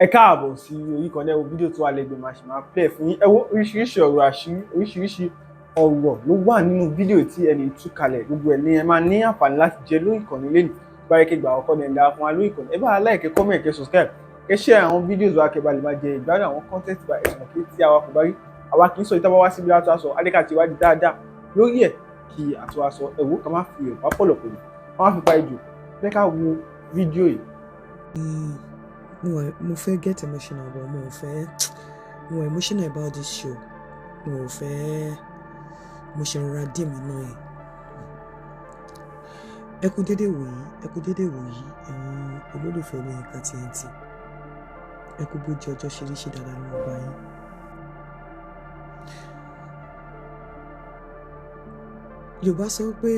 Ẹ káàbọ̀ sí orí kan náà fídíò tó wà lẹ́gbẹ̀ẹ́ máa ṣe máa play fún yín. Ẹ wo oríṣiríṣi ọ̀rọ̀ àṣírí, oríṣiríṣi ọ̀rọ̀ ló wà nínú fídíò tí ẹni tú kalẹ̀. Gbogbo ẹ̀ ni ẹ máa ní àǹfààní láti jẹ lórí ìkànnì lẹ́nu. Báyìí kí gbà ọkọ dẹ̀ ń dára fún wa lórí ìkànnì. Ẹ bá like, comment, subscribe, kẹ́ share àwọn fídíòs wa kẹ́ bá lè máa jẹ ìgbádùn àwọn content wa ẹ̀sùn kí tí àwa kò bá rí. Àwa kì í sọ ìtàbá wá síbi láti aṣọ adéka ti wádìí dáadáa lórí ẹ̀ kí àti aṣọ ẹ̀wò ká má fi ọ̀pá pọ̀lọ̀pọ̀ yìí. Ká má fi pa ìjò. Jẹ́ ká wo fídíò yìí. Mo fẹ́ get emotional but mo emotional about this show. Mo ṣe rọra dì mí náà yẹn. Ẹ kú dédé wò yìí ẹ̀yin olólùfẹ́ Yinka TNT. Ẹ kú bójú ọjọ́ ṣe rí ṣe dáadáa ní ọgbà yín. Yorùbá sọ pé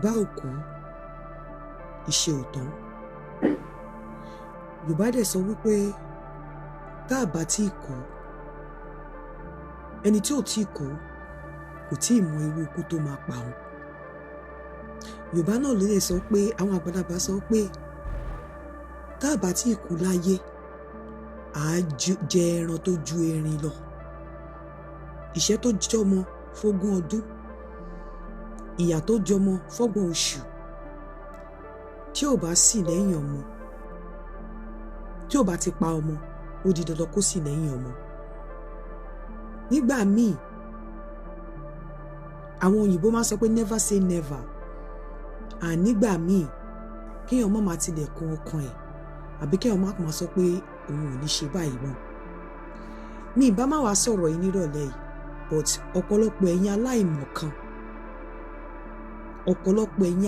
bá òkú iṣẹ́ ò tán. Yorùbá dẹ̀ sọ wípé tá a bá tí kú, ẹni tí ò tí kú kò tí ì mọ irú ikú tó máa pa òun. Yorùbá náà ló lè sọ pé àwọn àgbàlagbà sọ pé tá a bá tí kú láyé à á jẹ ẹran tó ju erin lọ. Ìṣẹ́ tó jọmọ fógún ọdún, ìyà tó jọmọ fọ́gbọ̀n oṣù, tí ò bá sì lẹ́yìn ọmọ, tí ò bá ti pa ọmọ, ó di dandan kó sì lẹ́yìn ọmọ. Nígbà míì àwọn òyìnbó máa sọ pé never say never. Nígbà míì kéèyàn má máa tilẹ̀kùn ọkàn ẹ̀ àbí kéèyàn má máa sọ pé òun ò ní ṣe báyìí mọ́. Mi ìbá má wàá sọ̀rọ̀ yìí nírọ̀lẹ́ yìí, but ọ̀pọ̀lọpọ̀ ẹ̀yin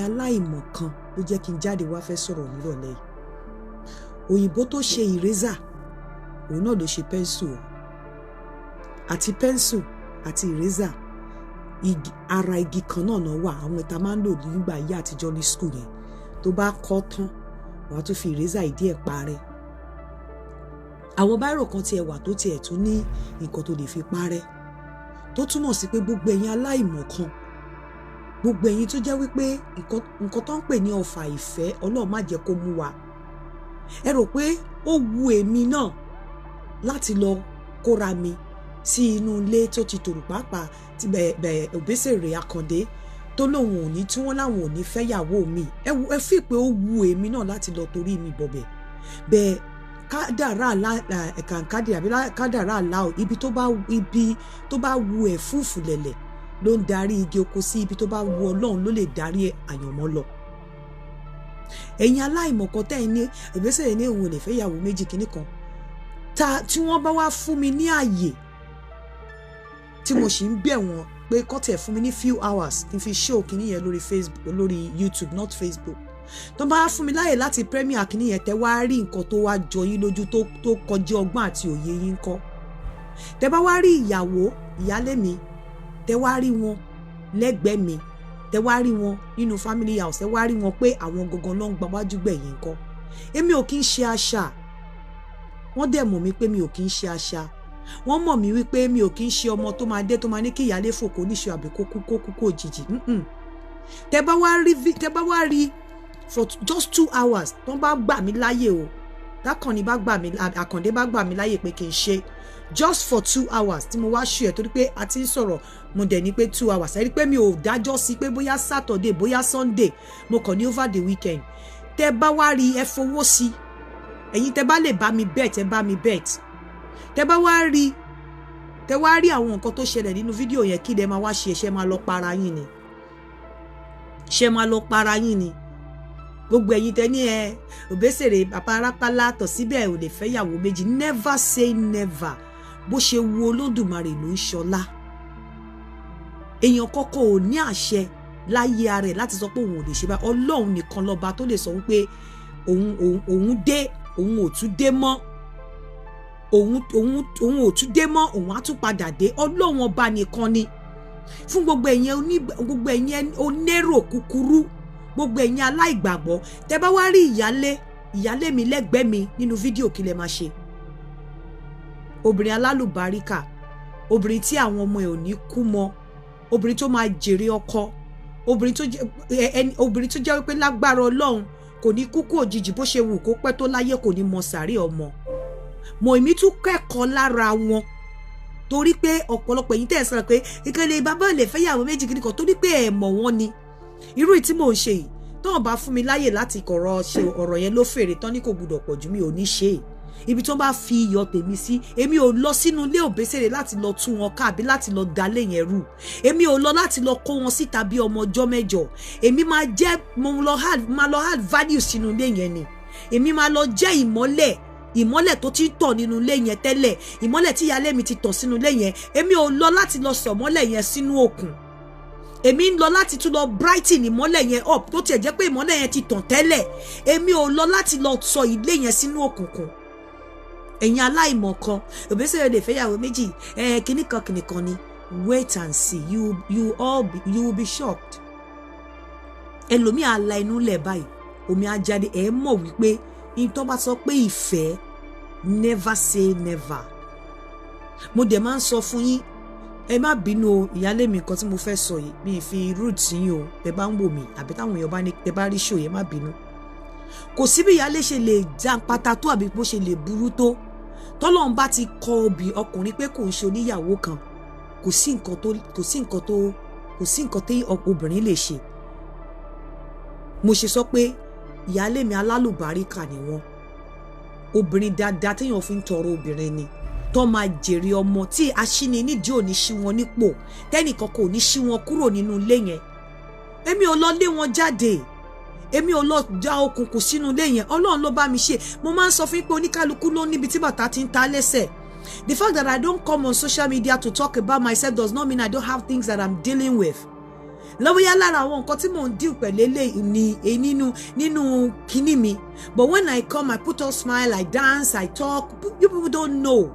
aláìmọ̀kan ló jẹ́ kí n jáde wá fẹ́ sọ̀rọ̀ nírọ̀lẹ́ yìí. Òyìnbó tó ṣe eraser òun náà ló ṣe pẹ́ńsù o. Àti pẹ́ńsù àti eraser ara igi kan náà wà. Àwọn ìta máa ń lò nígbà ayé àtijọ́ ní school yẹn. Tó bá kọ́ tán wàá tún fi eraser ìdí ẹ̀ parẹ́. Àwọn báírò kan tiẹ̀ wà tó tiẹ̀ tún ní nǹkan tó lè fi parẹ́, tó túmọ̀ sí pé gbogbo ẹ̀yin aláìmọ̀kan, gbogbo ẹ̀yin tó jẹ́ wípé nǹkan tó ń pè ní ọfà ìfẹ́ Ọlọ́run má jẹ́ kó mú wa. Ẹ rò pé ó wu èmi náà láti lọ kóra mi sí inú ilé tó ti tòrò pàápàá ti Obesere Akande tó lóun ò ní tí wọ́n láwọn ò ní fẹ́yàwó mi. Ẹ fi pé ó wu èmi náà láti lọ torí mi bọ̀bẹ̀. Bẹ́ẹ̀ kádàrá ẹ̀kànkádì àbí kádàrá àláò ibi tó bá wu ẹ̀fúùfù lẹ̀lẹ̀ ló ń darí igi oko sí, ibi tó bá wu Ọlọ́run ló lè darí àyànmọ́ lọ. Ẹ̀yin aláìmọ̀kan tẹ́ ẹ ní Obesere ní òun ò lè fẹ́ ìyàwó méjì kìíní kan tí wọ́n bá wá fún mi ní àyè tí mo sì ń bẹ̀ wọ́n pé kọ́tẹ̀ fún mi ní few hours kí n fi show kìíní yẹn lórí Facebook, lórí YouTube, not Facebook. Tó bá fún mi láyè láti premier kìíní yẹn tẹ́ wá rí nǹkan tó wá jọ yín lójú tó kọjá ọgbọ́n àti òye yín kọ́. Tẹ́ bá wá rí ìyàwó ìyálé mi, tẹ́ wá rí wọn lẹ́gbẹ̀ẹ́ mi, tẹ́ wá rí wọn nínú family house, tẹ́ wá rí wọn pé àwọn gangan ló ń gba wájú gbẹ̀yìn kọ́. Èmi ò kí ń ṣe àṣà. Wọ́n dẹ̀ mọ̀ mí pé mi ò kí ń ṣe àṣà. Wọ́n mọ̀ mí wípé mi ò kí ń ṣe ọmọ tó máa dé tó máa ní kí ìyálé fò kó níṣe àbí kó kú òjijì. Tẹ́ bá wá rí for just 2 hours tó bá gbà mí láyè o. Àkàndé bá gbà mí láyè pé kí n ṣe just for 2 hours tí mo wá ṣù ẹ̀ torí pé a ti ń sọ̀rọ̀ mo dẹ̀ ní pé 2 hours. Ẹ rí pé mi ò dájọ́ sí pé bóyá Saturday bóyá Sunday mo kàn ní over the weekend. Tẹ́ bá wá rí ẹ fowó sí. Ẹ̀yin tẹ́ bá lè bá mi bet ẹ bá mi bet. Tẹ́ wá rí àwọn nǹkan tó ṣẹlẹ̀ nínú fídíò yẹn kí lẹ máa wá ṣe máa lọ para yín ni. Ṣé máa lọ para yín ni. Gbogbo ẹ̀yin tẹ́ ní Obesere bàbá arápálá tọ̀ síbẹ̀ ò lè fẹ́ ìyàwó méjì. Never say never. Bó ṣe wu Olódùmarè ló ń ṣọlá. Èèyàn kọ́kọ́ ò ní àṣẹ láyé ara ẹ̀ láti sọ pé òun ò lè ṣe bá. Ọlọ́run nìkan lọ́ba tó lè sọ wípé òun dé, òun ò tún dé mọ́. Òun ò tún dé mọ́, òun á tún padà dé. Ọlọ́run ọba nìkan ni. Fún gbogbo ẹ̀yin onérò kúkúrú, gbogbo ẹ̀yin aláìgbàgbọ́, tẹ́ bá wá rí ìyálé mi lẹ́gbẹ̀ẹ́ mi nínú fídíò kí lẹ máa ṣe. Obìnrin alálùbáríkà, obìnrin tí àwọn ọmọ ẹ̀ ò ní kú mọ́, obìnrin tó máa jèrè ọkọ, obìnrin tó jẹ́ wípé lágbára Ọlọ́run kò ní kúkú òjijì bó ṣe wù kó pẹ́ tó láyé kò ní mọ sàárè ọmọ mọ èmi tún kẹ́kọ̀ọ́ lára wọn torí pé ọ̀pọ̀lọpọ̀ èyí tẹ́ ẹ sọ̀rọ̀ pé ìkànnì bàbá lè fẹ́ yàwó méjì kìíní kan torí pé ẹ mọ̀ wọ́n ni irú tí mò ń ṣe yìí tọ́wọ́n bá fún mi láyè láti kọ̀rọ̀ ṣe ọ̀rọ̀ yẹn ló fèrè tán ní kò gbọdọ̀ pọ̀ jù mi ò ní ṣe ibi tí wọ́n bá fi iyọ̀ tèmi sí èmi ò lọ sínú ilé Obesere láti lọ tú wọn ká àbí láti lọ dalé yẹn rú èmi ò lọ láti lọ kó wọn síta bí ọmọ ọjọ́ mẹ́jọ èmi máa jẹ́ máa lọ add value sínú ilé yẹn ni èmi máa lọ jẹ́ ìmọ́lẹ̀ tó ti tọ̀ nínú ilé yẹn tẹ́lẹ̀ ìmọ́lẹ̀ tí ìyálé mi ti tọ̀ sínú ilé yẹn èmi ò lọ láti lọ sọ̀mọ́lẹ̀ yẹn sínú òkun èmi ń lọ láti tún lọ brighten ìmọ́lẹ̀ yẹn up tó tiẹ̀ jẹ́ pé ìmọ́lẹ̀ yẹn ti tàn tẹ́lẹ̀ èmi ò lọ láti lọ sọ ilé yẹn sínú òkùnkùn ẹ̀yin aláìmọ̀ kan Obesere lè fẹ́yàwó méjì kìnnìkan ni wait and see you will be shocked ẹlòmíì ala inú lẹ̀ báyìí omi ajáde ẹ̀ mọ̀ wípé ìtọ́ bá sọ pé ìfẹ́ never say never mo dẹ̀ máa ń sọ fún yín ẹ má bínú o ìyálé mi nǹkan tí mo fẹ́ sọ yìí mi fi root yín o ẹ bá ń wò mí àbí táwọn èèyàn bá ní ẹ bá rí ṣò yẹn má bínú kò sí bí ìyálé ṣe lè já pátá tó àbí bó ṣe lè burú tó tọ́lọ́run bá ti kọ obì ọkùnrin pé kò ń ṣe oníyàwó kan kò sí nǹkan tí obìnrin lè ṣe mo ṣe sọ pé ìyálé mi alálùbáríkà ni wọ́n obìnrin dáadáa téèyàn fi ń tọrọ obìnrin ni tó máa jèrè ọmọ tí aṣíni nídìí ò ní ṣí wọn nípò tẹ́nìkan kò ní ṣí wọn kúrò nínú ilé yẹn èmi ò lọ lé wọn jáde èmi ò lọ já okùnkùn sínú ilé yẹn Ọlọ́run ló bá mi ṣe mo máa ń sọ fún yín pé oníkálukú ló níbi tí bàtà ti ń ta lẹ́sẹ̀ the fact that I don't come on social media to talk about myself does not mean I don't have things that I'm dealing with lọ́wọ́yá lára àwọn nǹkan tí mò ń deal pẹ̀lú ní nínú kíní mi but when I come I put on smile I dance I talk you people don't know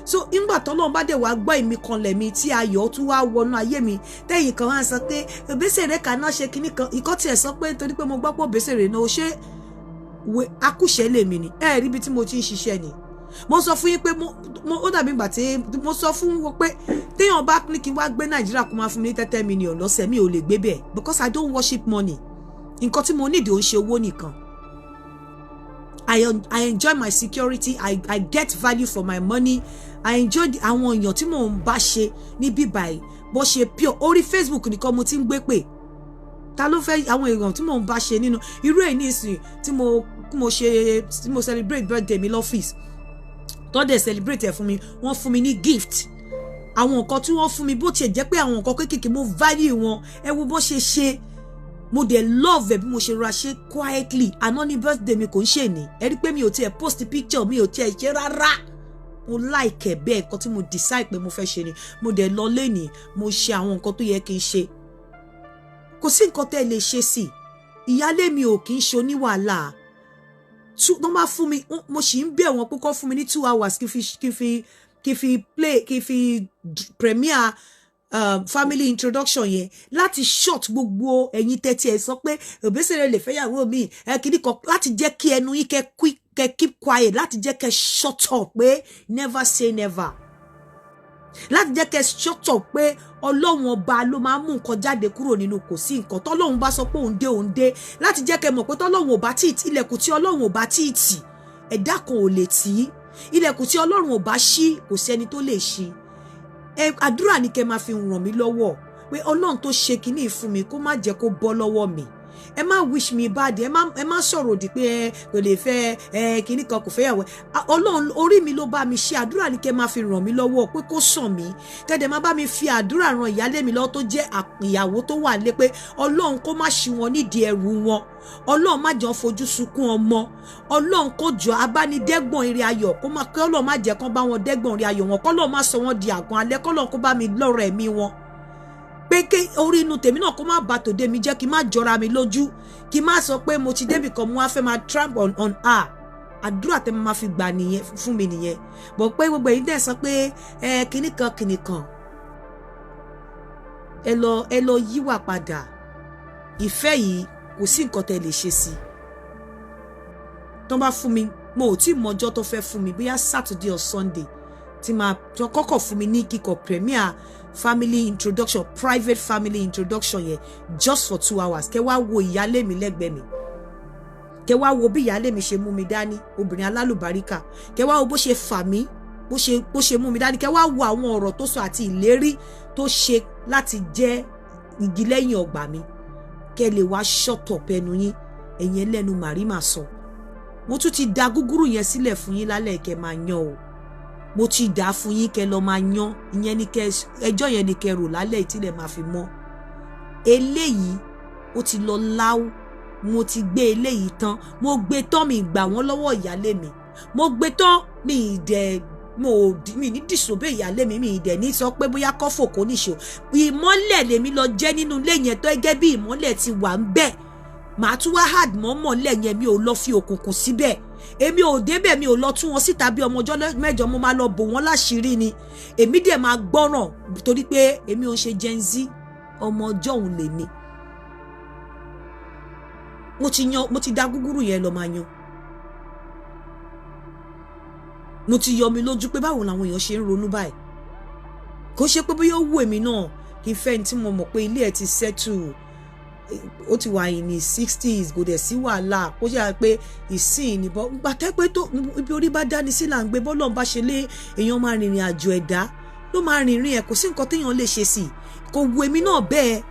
so ìgbà tọ́lọ́run bá dẹ̀ wá gbọ́ èmi kan lẹ̀mí tí ayọ̀ tún wá wọnú ayé mi tẹ́yìn kan wá sọ pé Obesere kaná ṣe kíní kan ìkọ́ tiẹ̀ sọ pé torí pé mo gbọ́ pé Obesere náà ó ṣe akúṣẹ́ lèmi ni ẹ rí ibi tí mo ti ń ṣiṣẹ́ ni mo sọ fún yín pé ó dàbí ìgbà tí mo sọ fún wọn pé téèyàn bá ní kí n wá gbé Nàìjíríà kó máa fún mi ní 30 million lọ́sẹ̀ mi ò lè gbé bẹ́ẹ̀ because I don't worship money nǹkan tí mo nídìí ò ń ṣe owó nìkan I enjoy my security I get value for my money I enjoy àwọn èèyàn tí mò ń bá ṣe ní bíbáyìí bó ṣe pure orí Facebook nìkan mo ti ń gbé pè ta ló fẹ́ àwọn èèyàn tí mò ń bá ṣe nínú irú ẹ̀ ní ìsìn tí mo celebrate birthday mi lọ́fíìsì tó dẹ̀ celebrate ẹ̀ fún mi wọ́n fún mi ní gift àwọn nǹkan tí wọ́n fún mi bó tiẹ̀ jẹ́ pé àwọn nǹkan kéékèèké mo value wọn ẹ wo bó ṣe ṣe mo dẹ̀ love ẹ̀ bí mo ṣe ra ṣe quietly àná ní birthday mi kò ń ṣe ní ẹ rí pé mi ò tiẹ̀ post picture mi ò tiẹ̀ ṣe rárá mo like ẹ̀ bẹ́ẹ̀ nǹkan tí mo decide pé mo fẹ́ ṣe ni mo dẹ̀ lọ lẹ́nìí mo ṣe àwọn nǹkan tó yẹ kí n ṣe kò sí nǹkan tẹ́ lè ṣe sí ìyálé mi ò kì í ṣe oníwàhálà tó máa fún mi mo sì ń bẹ̀ wọ́n pé kó fún mi ní 2 hours kí n fi premiere family introduction yẹn láti short gbogbo ẹ̀yin tẹ́tí ẹ̀ sọ pé Obesere lè fẹ́yàwó mi kìíní kan láti jẹ́ kí ẹnu yín kẹ́ keep quiet láti jẹ́ kẹ́ shut up pé never say never láti jẹ́ kẹ́ shut up pé Ọlọ́run ọba ló máa mú nǹkan jáde kúrò nínú kò sí nǹkan tọ́lọ́run bá sọ pé òun dé láti jẹ́ kẹ́ mọ̀ pé tọ́lọ́run ò bá tí ì tì ilẹ̀kùn tí Ọlọ́run ò bá tí ì tì ẹ̀dá kan ò lè tì í ilẹ̀kùn tí Ọlọ́run ò bá ṣí kò sẹ́ni tó lè ṣí àdúrà ni kẹ́ máa fi ràn mí lọ́wọ́ pé Ọlọ́run tó ṣe kinní fún mi kó má jẹ́ kó bọ́ lọ́wọ́ mi ẹ má wish me bad ẹ má sọ̀rọ̀ òdì pé kò lè fẹ́ kinní kan kò fẹ́yàwó Ọlọ́run orí mi ló bá mi ṣe àdúrà ni kẹ́ máa fi ràn mí lọ́wọ́ pé kó sàn mí kẹ́dẹ̀ má bá mi fi àdúrà ran ìyálé mi lọ́wọ́ tó jẹ́ ìyàwó tó wà lé pé Ọlọ́run kó má ṣí wọn nídìí ẹrù wọn Ọlọ́run má jọ fojú sunkún ọmọ Ọlọ́run kó jọ abánidẹ́gbọ̀n ire ayọ̀ kó má kí Ọlọ́run má jẹ́ kán bá wọn dẹ́gbọ̀n ire ayọ̀ wọn kọ́lọ́run má sọ wọn di àgàn alẹ́ kọ́lọ́run kó bá mi lọ́rọ̀ ẹ̀mí wọn pé ké orí inú tèmi náà kó má bà tòde mi jẹ́ kí má jọra mi lójú kí má sọ pé mo ti débì kan mo wá fẹ́ máa tramp on her àdúrà tẹ́ máa fi gbà nìyẹn fún mi nìyẹn bọ̀ pé gbogbo èyí dẹ̀ sọ pé kìnnìkan ẹ lọ yíwà padà ìfẹ́ yìí kò sí nǹkan tẹ́ lè ṣe sí tó bá fún mi mo ò tí mọ ọjọ́ tó fẹ́ fún mi bóyá Saturday or Sunday tí máa kọ́kọ́ fún mi ní kíkọ premier family introduction private family introduction yẹn just for 2 hours kẹ́ wá wo ìyálé mi lẹ́gbẹ̀ẹ́ mi kẹ wá wo bí ìyálé mi ṣe mú mi dání, obìnrin alálùbáríkà, kẹ wá wo bó ṣe fà mí, bó ṣe mú mi dání, kẹ wá wo àwọn ọ̀rọ̀ tó sọ àti ìlérí tó ṣe láti jẹ́ igi lẹ́yìn ọgbà mi, kẹ lè wá shut up ẹnu yín, ẹ̀yin ẹlẹ́nu màrímà sọ. Mo tún ti da gúgúrú yẹn sílẹ̀ fún yín lálẹ́ kẹ máa yan o, mo ti dà fún yín kẹ lọ máa yan, ìyẹn ni kẹ ẹjọ́ yẹn ni kẹ rò lálẹ́ ìtìlẹ̀ máa fi mọ́. Eléyìí ó ti lọ láwù, mo ti gbé eléyìí tán, mo gbé tán, mi gbà wọ́n lọ́wọ́ ìyálé mi, mo gbé tán, mi ní dìsòbé ìyálé mi, mi ìdẹ̀ ní sọ pé bóyá kọ́fò kò níṣó. Ìmọ́lẹ̀ lèmi lọ jẹ́ nínú ilé yẹn tó gẹ́gẹ́ bí ìmọ́lẹ̀ ti wà ń bẹ̀. Màá tún wá hard mọ́mọ́lẹ̀ yẹn, mi ò lọ fi òkùnkùn síbẹ̀, èmi ò débẹ̀, mi ò lọ tún wọn síta bí ọmọ ọjọ́ mẹ́jọ, mo máa lọ bò wọ́n láṣìírí ni. Èmi dẹ̀ máa gbọ́ràn torí pé èmi ò ń ṣe Gen Z, ọmọ ọjọ́ òun lèmi. Mo ti da gúgúrú yẹn lọ máa yan. Mo ti yọ mi lójú pé báwo làwọn èèyàn ṣe ń ronú báyìí. Kò ṣe pé bóyá ó wù èmi náà kí n fẹ́ ní tí mo mọ̀ pé ilé ẹ̀ ti settle, ó ti wà ní 60s, kò dẹ̀ sí wàhálà, kó jẹ́ pé ìsìn nìbọn gbàtẹ́ pé tó ibi orí bá dání sí là ń gbé, bọ́lọ̀ ń bá ṣe lé èèyàn máa rìnrìn àjò ẹ̀dá ló máa rìnrìn ẹ̀, kò sí nǹkan téèyàn lè ṣe sí i. Kò wù èmi náà bẹ́ẹ̀.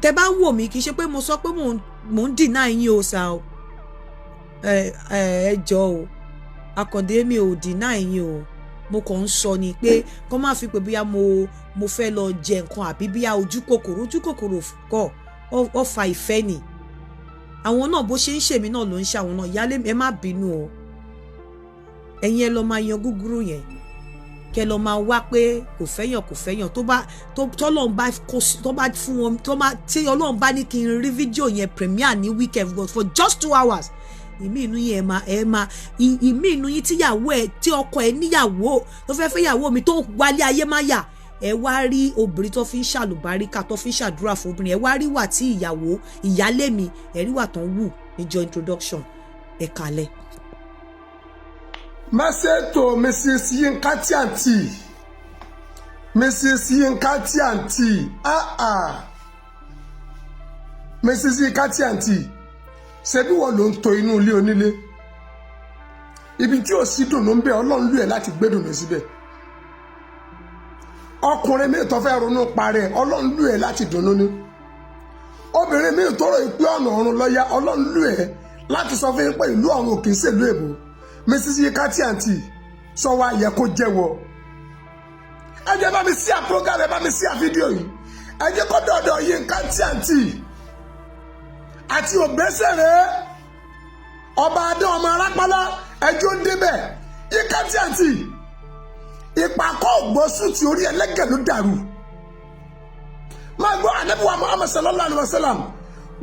Tẹ bá wò mí kì í ṣe pé mo sọ pé mò ń deny yín o sà o, ẹ jọ o, Àkàndé mi ò deny yín o, mo kàn ń sọ ni pé kọ́ máa fi pé bóyá mo fẹ́ lọ jẹ nǹkan àbí bóyá ojú kòkòrò kọ́ ọ fa ìfẹ́ ni. Àwọn náà bó ṣe ń ṣèmi náà ló ń ṣe àwọn náà. Ìyálé ẹ má bínú o, ẹ̀yin ẹ lọ máa yan gúgúrú yẹn, kẹ lọ máa wá pé kò fẹ́yàn tọ́lọ́run bá fún wọn, tí Ọlọ́run bá ní kí n rí fídíò yẹn premiere ní weekend for just 2 hours. Ìmí inú yín ìmí inú yín tíyàwó ẹ tí ọkọ ẹ níyàwó tó fẹ́ fẹ́yàwó mi tó wálé ayé má yà, ẹ wá rí obìnrin tó fi ń ṣàlùbáríkà tó fi ń ṣàdúrà fún obìnrin, ẹ wá rí wà tí ìyálé mi ẹ rí wà tán wù níjọ́ introduction. Ẹ kálẹ̀. Message to Mrs. Yinka Tianti. Mrs. Yinka Tianti. Mrs. Yinka Tianti. Ṣebí wọ́n ló ń tò inú ilé onílé. Ibi tí ò sí dùnnú ń bẹ, Ọlọ́run lù ẹ́ láti gbé dùnnú síbẹ̀. Ọkùnrin mi tó fẹ́ ronú parẹ́, Ọlọ́run lù ẹ́ láti dùnnú ni. Obìnrin mi tó rò pé ọ̀nà ọ̀run lọ́yà, Ọlọ́run lù ẹ́ láti sọ fún yín pé ìlú ọ̀run kì í ṣèlú èbó. Mrs. Yinka Tianti sọ wá yẹ kó jẹ́wọ́. Ẹ jẹ́ bá mi sí program, ẹ bá mi sí fídíò yìí. Ẹ jẹ́ kó dọ̀dọ̀ Yinka Tianti àti Obesere ọba adé ọmọ arápálá ẹjọ́ débẹ̀. Yinka Tianti ìpàkọ́ ògbósùn tí orí ẹlẹ́gẹ̀ ló dàrú. Máa gbọ́ Ànábì wa Muhammad sallallahu alaihi wasallam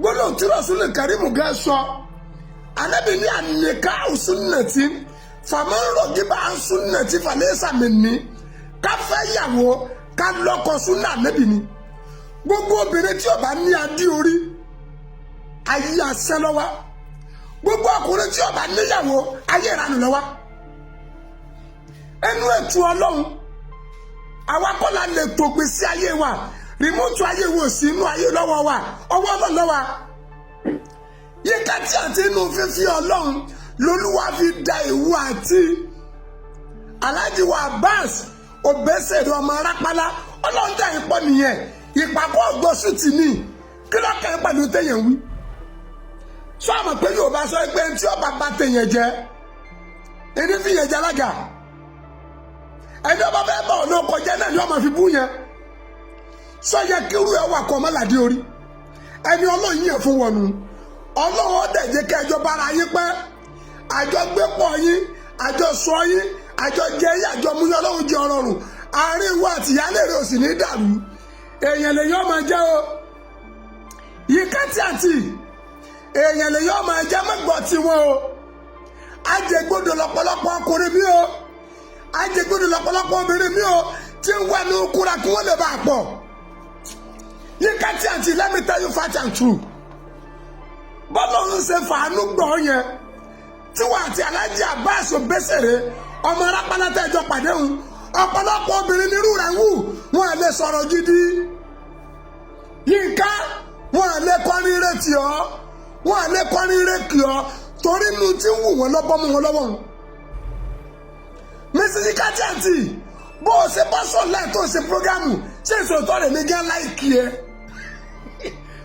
gbọ́dọ̀ tí Rasulul Karim gan sọ. Ànábì ní àníká sunnati faman ragiba an sunnati falaysa minni. Ká fẹ́ yàwó ká lọ́kọ súnà Ànábì ni. Gbogbo obìnrin tí ó bá ní adé orí ayé asẹ́ lọ́wọ́. Gbogbo ọkùnrin tí ó bá níyàwó ayé ìranù lọ́wọ́. Ẹnu ètò Ọlọ́run àwa kọ́ la lè tògbé sí ayé wa, rìmọ́tù ayé wo sí inú ayé lọ́wọ́ wa, ọwọ́ Ọlọ́run lọ́wọ́. Yinka Tianti inú fífi Ọlọ́run lolúwa fi da ìwú àti Alhaji wa Abbas Obesere ọmọ arápálá, Ọlọ́run dá ipò nìyẹn. Ìpàkọ́ ògbósùn ti ní kí ló kẹ́ pẹ̀lú téèyàn wí. Sọ àmọ̀ pé Yorùbá sọ pé tí ọba bá téèyàn jẹ ẹni fi yẹn jẹ alága, ẹni ọba fẹ́ bá ọ̀nà ọkọ̀ jẹ́ náà ni ọmọ fi bú yẹn. Sọ yẹ kí irú ẹ wà kọ́ ọmọlàdé orí ẹni Ọlọ́run yẹn fún wọn nù. Ọlọ́run ọdẹ jẹ́ kí ẹjọ́ bára yín pẹ́, àjọ gbé pọ̀ yín, àjọ sọ yín, àjọ jẹ yín, àjọ mú yín, Ọlọ́run jẹ́ ọrọ̀rùn. Àárín ìwọ àti ìyálé rẹ̀ ò sì ní dàrú. Èèyàn lè yọ ọmọ jẹ́ o. Yinka Tianti èèyàn lè yọ ọmọ jẹ́ mọ́gbọ́ tiwọn o. Ajẹgbodò lọ́pọ̀lọpọ̀ ọkùnrin mi o, ajẹgbodò lọ́pọ̀lọpọ̀ obìnrin mi o tí ń wà ní okura kí wọ́n lè bá a pọ̀. Yinka Tianti, let me tell you fact and true. Bọ́lọ́run ṣe fàánú gbọ́ yẹn tí wọ́n àti Alhaji Abbas Obesere ọmọ arápálá tẹ́jọ́ pàdé hùn, ọ̀pọ̀lọpọ̀ obìnrin nírú rẹ̀ wù wọ́n lè sọ̀rọ̀ gidi. Yinka wọ́n lè kọrin retí ọ́, wọn à lè kọrin rékì ọ torí inú tí ń wù wọn lọ́bọ́ mú wọn lọ́wọ́. Mrs. Katianti bó o ṣe bá sọ láì tó ṣe programu ṣé ìṣòtọ́ rẹ̀ mi gán láìkí ẹ.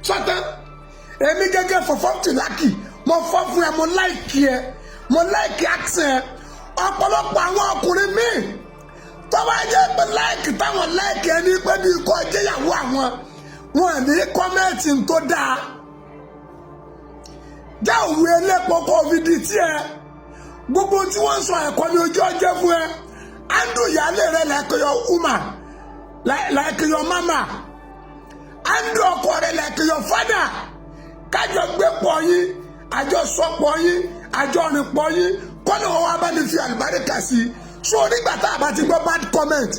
Sọ́tàn èmi gẹ́gẹ́ fọ̀fọ́ tìlákì mo fọ́ fún ẹ mo láìkí ẹ mo láìkí accent ẹ. Ọ̀pọ̀lọpọ̀ àwọn ọkùnrin míì tó bá jẹ́ pé láìkí táwọn láìkí ẹni pé bí ikọ̀ jẹ́yàwó àwọn wọn ní kọ́mẹ́ǹtì tó dáa. Já òwe elépo kó fi di tiẹ̀ gbogbo tí wọ́n sọ ẹ̀kọ́ ní ojú ọjọ́ fún ẹ andu ìyáálé rẹ like your woman like your mama andu ọkọ rẹ like your father kájọ gbé pọ̀ yín àjọ sọ pọ̀ yín àjọ rìn pọ̀ yín kọ́ni wọn wá bá ní fi àlùbáríkà sí i so nígbà tá a bá ti gbọ́ bad comment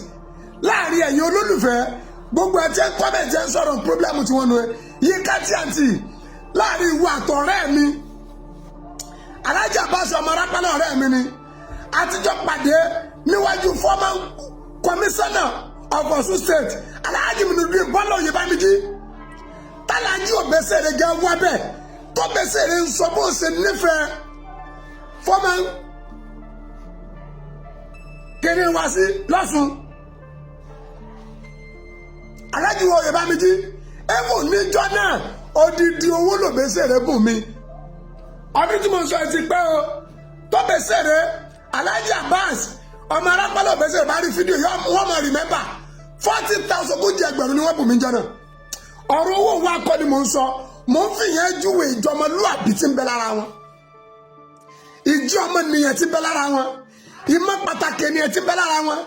láàrin ẹ̀yin olólùfẹ́ gbogbo ẹ̀ tí ń comment ẹ̀ ń sọ̀rọ̀ problem tí wọ́n nu ẹ Yinka Katianti láàrin ìwọ àtọ̀rẹ́ mi alájà bá sọ ọmọ rápálá ọ̀rẹ́ mi ni àtijọ́ pàdé níwájú former commissioner of Osun State Alhaji Minudin Bọ́lá Oyèbámijí tálàjì Obesere gẹ́ wá bẹ́ẹ̀ tó Obesere ń sọ bó ṣe nífẹ̀ẹ́ former kiri wá sí lọ́sùn Alhaji Oyèbámijí ẹ̀fọ́ níjọ́ náà odidi owó l'Obesere bùn mi ọdún tí mo sọ ti pẹ́ o tó Obesere Alhaji Abbas ọmọ arápálá Obesere bá rí fídíò wọ́n mọ̀ rìmẹ́mbà 40,000 kó jẹ́ ẹgbẹ̀rún ni wọ́n bùn mí jẹ́ náà ọ̀rọ̀ owó wa kọ́ ni mò ń sọ mò ń fìyẹn júwe ìjọmọlúwàbí tí ń bẹ lára wọn ìjọ ọmọnìyàn tí ń bẹ lára wọn ìmọ̀ pàtàkì ènìyàn tí ń bẹ lára wọn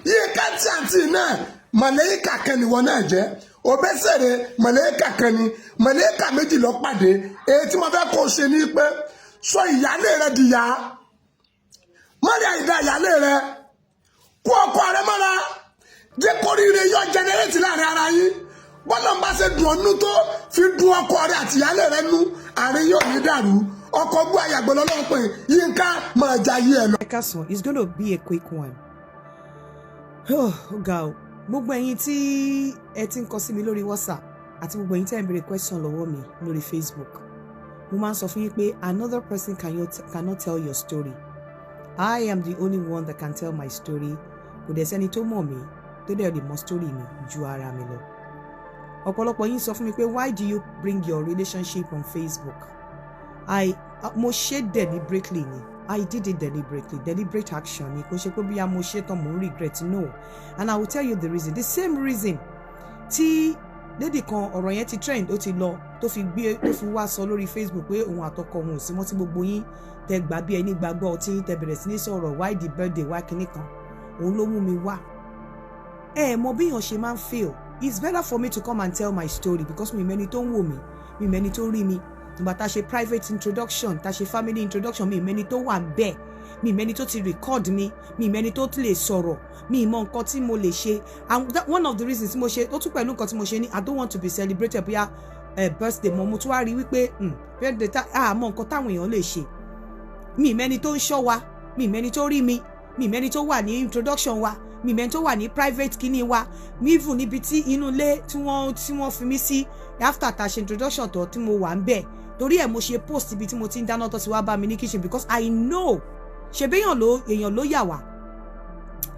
Yinka Katianti náà màlẹ́yìká kan ni wọn náà jẹ́ Obesere màlẹ́yìká kan ni màlẹ́yìká méjì lọ pàdé èyí tí mo fẹ́ kó ṣe ní pé sọ ìyálé rẹ dìyà mọ́rí àìdá ìyálé rẹ kó ọkọ rẹ mọ́ra jẹ́ kórìíre yọ jẹnẹrétì láàrin ara yín bọ́lá ń bá ṣe dùn ọ́nú tó fi dùn ọkọ rẹ àti ìyálé rẹ nú àárín yóò ní dàrú ọkọ̀ gbọ́ àyàgbọ́ lọ́lọ́run pé Yinka máa jayé ẹ lọ. Ekason, it's going to be a quick one. Ga o gbogbo ẹ̀yin tí ẹ ti ń kọ sí mi lórí WhatsApp àti gbogbo ẹ̀yin tí ẹ ń béèrè question lọ́wọ́ mi lórí Facebook mo máa ń sọ fún yín pé another person cannot tell your story. I am the only one that can tell my story. Kò dẹ̀ sẹ́ni tó mọ̀ mí tó dẹ̀ lè mọ̀ story mi ju ara mi lọ. Ọ̀pọ̀lọpọ̀ yín sọ fún mi pé why do you bring your relationship on Facebook? Mo ṣe deliberately ni. I did it deliberately. Deliberate action ni. Kò ṣe pé bí mo ṣe tán mo regret, no. And I will tell you the reason. The same reason tí lady kan ọ̀rọ̀ yẹn ti trend ó ti lọ tó fi wá sọ lórí Facebook pé òun àtọkọ òun ò sí mọ́ tí gbogbo yín tẹ gbà bí ẹni gbàgbọ́ ọtí tẹ bẹ̀rẹ̀ sí ní sọ̀rọ̀ why the birthday why kinní kan òun ló mú mi wá. Mọ bí èèyàn ṣe máa ń feel. It's better for me to come and tell my story because mi mẹ́ni tó ń wò mí mi mẹ́ni tó ń rí mi ìgbà tá a ṣe private introduction tá a ṣe family introduction mi mẹ́ni tó wà bẹ́ẹ̀ mi mẹ́ni tó ti record mi mẹ́ni tó ti lè sọ̀rọ̀ mi mọ nǹkan tí mo lè ṣe and one of the reasons tí mo ṣe ó tún pẹ̀lú nǹkan tí mo ṣe ni I don't want to be celebrated bóyá birthday mo tún wá rí wípé birthday mọ nǹkan táwọn èèyàn lè ṣe mi mẹ́ni tó ń ṣọ́ wa mi mẹ́ni tó rí mi mẹ́ni tó wà ní introduction wa mi mẹ́ni tó wà ní private kíní wa mi even níbi tí inú ilé tí wọ́n fi mí sí after tá a ṣe introduction tó tí mo wà ń bẹ̀ torí ẹ̀ mo ṣe post ibi tí mo ti ń dáná tó ti wá bá mi ní kitchen because I know ṣe bí èèyàn ló yà wá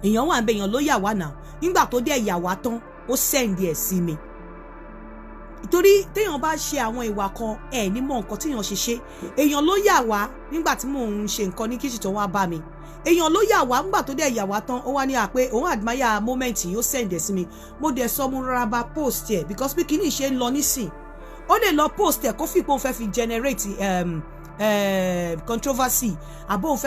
èèyàn wà ń bẹ èèyàn ló yà wá náà nígbà tó dé yà wá tán ó send ẹ̀ sí mi torí téèyàn bá ṣe àwọn ìwà kan ní mọ nǹkan téèyàn ṣe èèyàn ló yà wá nígbà tí mò ń ṣe nǹkan ní kitchen tó wá bá mi èèyàn ló yà wá nígbà tó dé yà wá tán ó wá ní àpé òun admire moment yìí ó send ẹ̀ sí mi mo dẹ̀ sọ mo rárá bá post ẹ̀ because bí kíní ṣe ń lọ nísìn ó lè lọ post ẹ̀ kó fi pé òun fẹ́ fi generate controversy àbó òun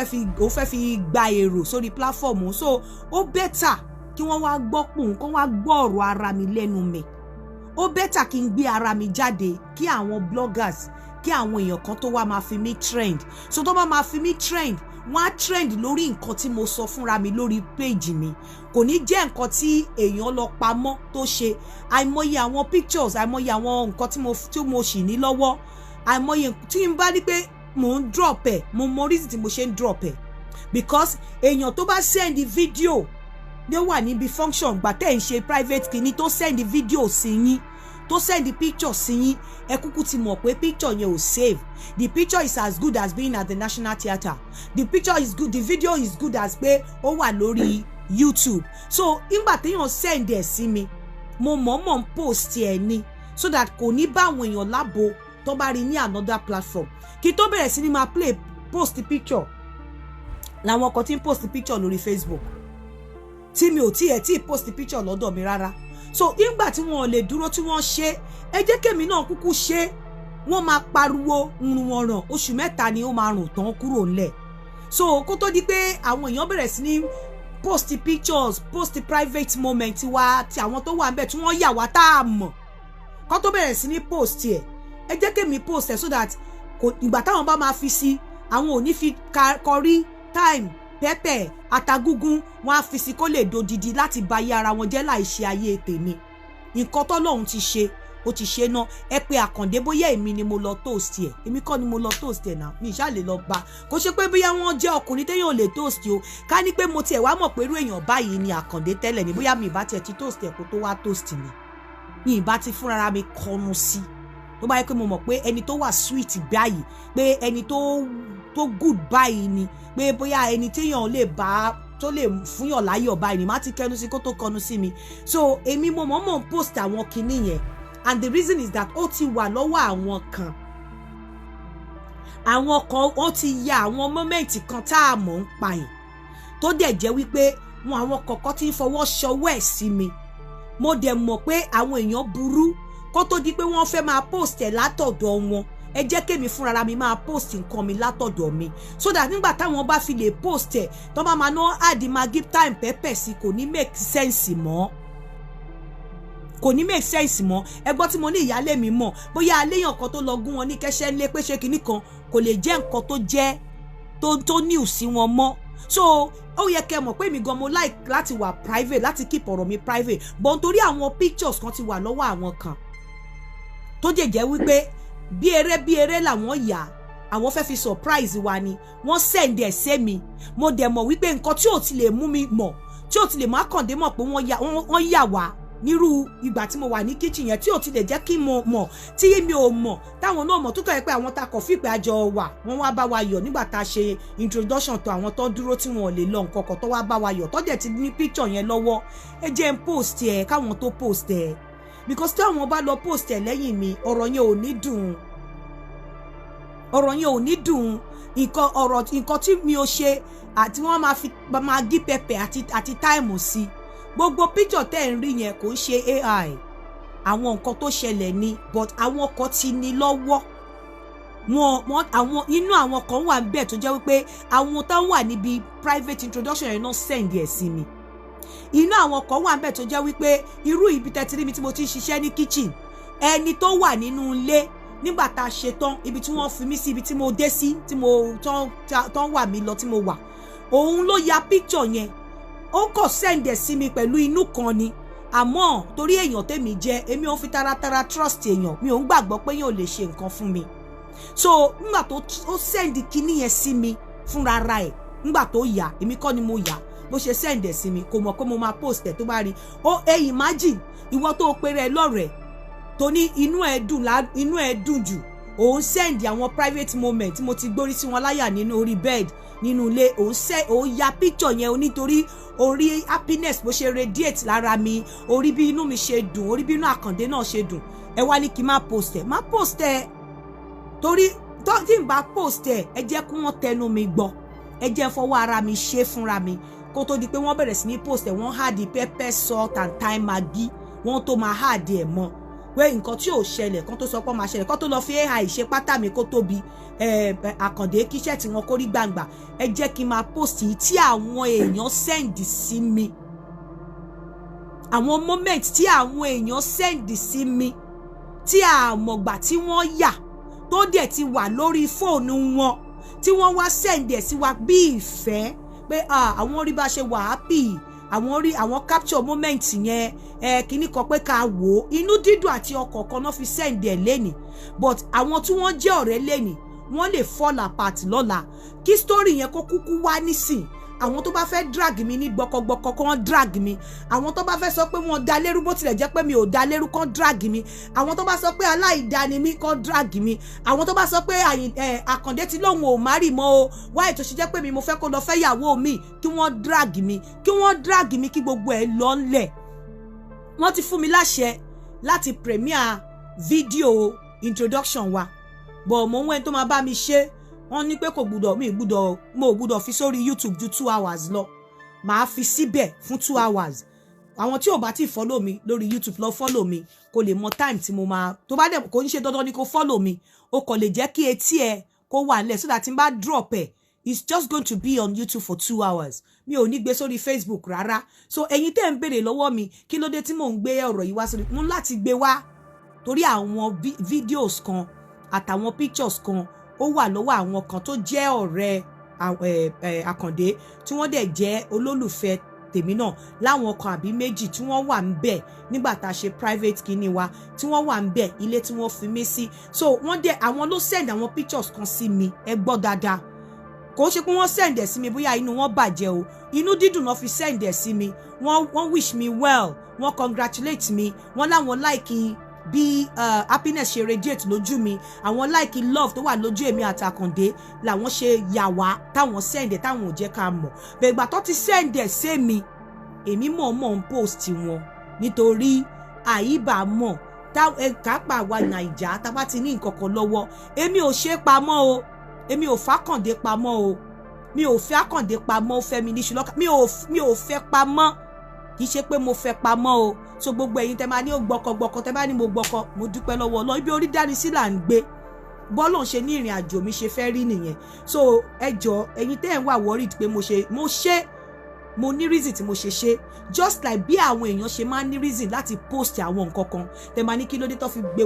fẹ́ fi gba èrò sórí platform so ó better kí wọ́n wá gbọ́ pòun kó wá gbọ́ ọ̀rọ̀ ara mi lẹ́nu mi ó better kí n gbé ara mi jáde kí àwọn bloggers kí àwọn èèyàn kan tó wá máa fi mí trend so tó bá máa fi mí trend wọ́n á trend lórí nǹkan tí mo sọ fúnra mi lórí page mi kò ní jẹ́ nǹkan tí èèyàn lọ pamọ́ tó ṣe àìmọye àwọn pictures àìmọye àwọn nǹkan tí mo ṣì ní lọ́wọ́ àìmọye tí n bá rí pé mò ń drop ẹ̀ mo mọ reason tí mo ṣe ń drop ẹ̀ because èèyàn tó bá send video ní wà níbi function gbà tẹ́ ń ṣe private kìíní tó send video sí yín tó send the picture sí yín ẹ kúkú ti mọ̀ pé picture yẹn ò save. The picture is as good as being at the National Theatre. The picture is good, the video is good as pé ó wà lórí YouTube. So nígbà téèyàn send ẹ̀ sí mi mo mọ̀ọ́mọ̀ ń post ẹ̀ ni so that kò ní bá àwọn èèyàn lábo tó bá rí ní another platform. Kí tó bẹ̀rẹ̀ sí ni máa post picture làwọn kan tí ń post picture lórí Facebook tí mi ò tí post picture lọ́dọ̀ mi rárá. So nígbà tí wọn ò lè dúró tí wọ́n ṣe ẹ jẹ́ kémi náà kúkú ṣe wọ́n máa pariwo run wọn ràn oṣù mẹ́ta ni ó máa rùn tán kúrò ńlẹ̀. So kó tó di pé àwọn èèyàn bẹ̀rẹ̀ sí ní post pictures post private moment wa ti àwọn tó wà ńbẹ̀ tí wọ́n yà wá tá a mọ̀ kó tó bẹ̀rẹ̀ sí ní post ẹ̀ ẹ jẹ́ kémi post ẹ̀ so that ìgbà táwọn bá máa fi sí àwọn ò ní fi kọrí time pẹ́pẹ́ àtagúngún wọn á fi sí kó lè dodidi láti ba ayé ara wọn jẹ́ láì ṣe ayé tèmi. Nǹkan tọ́lọ́run ti ṣe ó ti ṣe náà ẹ pé Àkàndé bóyá èmi ni mo lọ toast ẹ̀ èmi kọ́ ni mo lọ toast ẹ̀ náà mi ìṣá lè lọ bá kó ṣe pé bóyá wọ́n jẹ́ ọkùnrin téèyàn ò lè toast o ká ní pé mo tiẹ̀ wá mọ̀ pé irú èèyàn báyìí ni Àkàndé tẹ́lẹ̀ ni bóyá mi ìbá tiẹ̀ ti toast ẹ̀ kó tó wá toast mi ìbá ti fúnra mi kọnu sí tó bá yẹ pé mo mọ̀ pé ẹni tó wà sweet báyìí pé ẹni tó good báyìí ni pé bóyá ẹni téèyàn lè bá tó lè fúnyàn láyọ̀ báyìí ni má ti kẹnu sí kó tó kọnu sí mi. So èmi mo mọ̀ post àwọn kinní yẹn and the reason is that ó ti wà lọ́wọ́ àwọn kan ó ti ya àwọn mọ́mẹ́ǹtì kan tá a mọ̀ ń pa yìí tó dẹ̀ jẹ́ wípé àwọn kọ̀ọ̀kan ti ń fọwọ́ ṣọwọ́ ẹ̀ sí mi mo dẹ̀ mọ̀ pé àwọn èèyàn burú kó tó di pé wọ́n fẹ́ máa post ẹ̀ látọ̀dọ̀ wọn ẹ jẹ́ kémi fúnra mi máa post nǹkan mi látọ̀dọ̀ mi so that nígbà táwọn bá fi lè post ẹ̀ tó bá máa ná àdì máa give time pẹ́pẹ́ sí kò ní make sense mọ́ ẹ gbọ́ tí mo ní ìyálé mi mọ̀ bóyá aléyàn kan tó lọ gún wọn ní kẹ́sẹ́ ńlé pé ṣé kinní kan kò lè jẹ́ nǹkan tó jẹ́ tó new sí wọn mọ́. So ó yẹ kẹ́ mọ̀ pé mi gan mo like láti wà private láti keep ọ̀rọ̀ mi private but nítorí àwọn pictures kan ti wà lọ́wọ́ àwọn kan tó jẹ́ wípé bí eré làwọn yà àwọn fẹ́ fi surprise wa ni wọ́n send ẹ̀ sí mi mo dẹ̀ mọ̀ wípé nǹkan tí ò ti lè mú mi mọ̀ tí ò ti lè má Àkàndé mọ̀ pé wọ́n yà wá nírú ìgbà tí mo wà ní kitchen yẹn tí ò ti lè jẹ́ kí mo mọ̀ tí mi ò mọ̀ táwọn náà mọ̀ tó kọ̀ ẹ́ pé àwọn ta kọ̀ fìpẹ́ àjọ wà wọ́n wá bá wa yọ̀ nígbà tá a ṣe introduction tó àwọn tó dúró tí wọn ò lè lọ nǹkan kan tó wá bá wa yọ̀ tó dẹ̀ ti ní picture yẹn lọ́wọ́ ẹ jẹ́ n post ẹ̀ káwọn tó post ẹ̀ because tí àwọn bá lọ post ẹ̀ lẹ́yìn mi ọ̀rọ̀ yẹn ò ní dùn nǹkan tí mi ò ṣe àti wọ́n máa gí pẹpẹ àti táìmù sí gbogbo picture tẹ́ ń rí yẹn kò ń ṣe AI àwọn nǹkan tó ṣẹlẹ̀ ni but àwọn kan ti ní lọ́wọ́ inú àwọn kan wà bẹ́ẹ̀ tó jẹ́ wípé àwọn tó wà níbi private introduction yẹn náà send ẹ̀ sí mi inú àwọn kan wà bẹ́ẹ̀ tó jẹ́ wípé irú ibi tẹ́tí rí mi tí mo ti ń ṣiṣẹ́ ní kitchen ẹni tó wà nínú ilé nígbà tá a ṣe tán ibi tí wọ́n fi mí sí ibi tí mo dé sí tí mo tán wà mí lọ tí mo wà òun ló ya picture yẹn ó kàn send ẹ̀ sí mi pẹ̀lú inú kan ni àmọ́ torí èèyàn tèmi jẹ́ èmi ò fi taratara trust èèyàn mi ò ń gbàgbọ́ pé yóò lè ṣe nǹkan fún mi so nígbà tó ó send kinní yẹn sí mi fúnra ra ẹ̀ nígbà tó yà èmi kọ́ ni mo yà bó ṣe send ẹ̀ sí mi kò mọ̀ pé mo máa post ẹ̀ tó bá rí ó imagine ìwọ tó péré lọ́rẹ̀ẹ́ tó ní inú ẹ̀ dùn jù òun send àwọn private moment tí mo ti gbórí sí wọn láyà nínú orí bed nínú ilé òun ya picture yẹn nítorí orí happiness bó ṣe radiate lára mi orí bí inú mi ṣe dùn orí bí inú Àkàndé náà ṣe dùn ẹ wá ní kí n má post ẹ torí tí n bá post ẹ jẹ́ kí wọ́n tẹnu mi gbọ́ ẹ jẹ́ fọwọ́ ara mi ṣe fúnra mi kó tó di pé wọ́n bẹ̀rẹ̀ sí ní post ẹ wọ́n hard pepper salt and thyme maggi wọ́n tó máa hard ẹ̀ mọ́ pé nǹkan tí ò ṣẹlẹ̀ kan tó sọ pé máa ṣẹlẹ̀ kan tó lọ fi AI ṣe pátá mi kó tóbi Àkàndé kíṣẹ́ tí wọ́n kórí gbangba ẹ jẹ́ kí n máa post yìí tí àwọn èèyàn send sí mi àwọn moment tí àwọn èèyàn send sí mi tí àmọ̀gbà tí wọ́n yà tó dẹ̀ ti wà lórí fóònù wọn tí wọ́n wá send ẹ̀ sí wa bí ìfẹ́ pé àwọn rí bá ṣe wà happy àwọn capture moment yẹn kíní kan pé ká wò ó inú dídùn àti ọkọ̀ kan náà fi send ẹ̀ lẹ́nì but àwọn tí wọ́n jẹ́ ọ̀rẹ́ lẹ́nì wọ́n lè fall apart lọ́la kí story yẹn kó kúkú wá nísìn àwọn tó bá fẹ́ drag mi ní gbọkọgbọkọ kán drag mi, àwọn tó bá fẹ́ sọ pé wọ́n dá lérú bó tilẹ̀ jẹ́ pé mi ò dá lérú kán drag mi, àwọn tó bá sọ pé aláìdáni mi kán drag mi, àwọn tó bá sọ pé Àkàndé ti lóun ò márì mọ́ o wáyé tó ṣe jẹ́ pé mi mo fẹ́ kó lọ fẹ́ yàwó mi, kí wọ́n drag mi, kí gbogbo ẹ̀ lọ ńlẹ̀. Wọ́n ti fún mi láṣẹ láti premiere fídíò introduction wa, bọ̀ mo ń wẹ́n tó máa bá mi ṣe. Wọ́n ní pé mo gbúdọ̀ fi sórí YouTube ju 2 hours lọ, màá fi síbẹ̀ fún 2 hours. Àwọn tí ò bá ti follow mi lórí YouTube lọ follow mi kó lè mọ time tí mo máa, tó bá dẹ̀ kò ń ṣe dandan ni kó follow mi, o kò lè jẹ́ kí etí ẹ kó wà nílẹ̀ so that tí n bá drop ẹ̀ it's just going to be on YouTube for 2 hours. Mi ò ní gbé sórí Facebook rárá. So ẹ̀yin tẹ́ ń béèrè lọ́wọ́ mi kí ló dé tí mò ń gbé ọ̀rọ̀ yìí wá sórí, mo láti gbé wá torí àwọn videos kan àtàwọn pictures kan ó wà lọ́wọ́ àwọn kan tó jẹ́ ọ̀rẹ́ Àkàndé tí wọ́n dẹ̀ jẹ́ olólùfẹ́ tèmi náà, láwọn kan àbí méjì tí wọ́n wà ń bẹ̀ nígbà tá a ṣe private kíní wa, tí wọ́n wà ń bẹ̀ ilé tí wọ́n fi mí sí. So wọ́n dẹ̀ àwọn ló send àwọn pictures kan sí mi, ẹ gbọ́ dáadáa. Kò ṣe pé wọ́n send ẹ̀ sí mi bóyá inú wọn bàjẹ́ o, inú dídùn náà fi send ẹ̀ sí mi. Wọ́n wish me well, wọ́n congratulate me, wọ́n láwọn like bí happiness ṣe radiate lójú mi, àwọn like love tó wà lójú èmi àti Àkàndé làwọn ṣe yà wá táwọn send ẹ̀ táwọn ò jẹ́ ká mọ̀. Bẹ́ẹ̀ ìgbà tó ti send ẹ̀ sí mi, èmi mọ̀ ń post wọn nítorí àyíbá mọ̀ kápá wa Nàìjà tá bá ti ní nǹkan kan lọ́wọ́. Èmi ò ṣe pamọ́ o, èmi ò fàkàndé pamọ́ o, mi ò fẹ́ Àkàndé pamọ́, fẹ́ mi ní ṣùlọ́kà, mi ò fẹ́ pamọ́, kì í ṣe pé mo fẹ́ pamọ́ o. So gbogbo ẹ̀yin tẹ́ máa ní ó gbọ́kọ̀gbọ́kọ̀, tẹ́ bá ní mo gbọ́kọ̀, mo dúpẹ́ lọ́wọ́ Ọlọ́run, ibi orí dání sí là ń gbé, bọ́lọ̀ ṣe ní ìrìn àjò mi ṣe fẹ́ rí nìyẹn. So ẹ jọ̀ọ́ ẹ̀yin tẹ́ ẹ̀ ń wà worried pé mo ní reason tí mo ṣe just like bí àwọn èèyàn ṣe máa ní reason láti post àwọn nǹkan kan tẹ́ máa ní kí ló dé tó fi gbé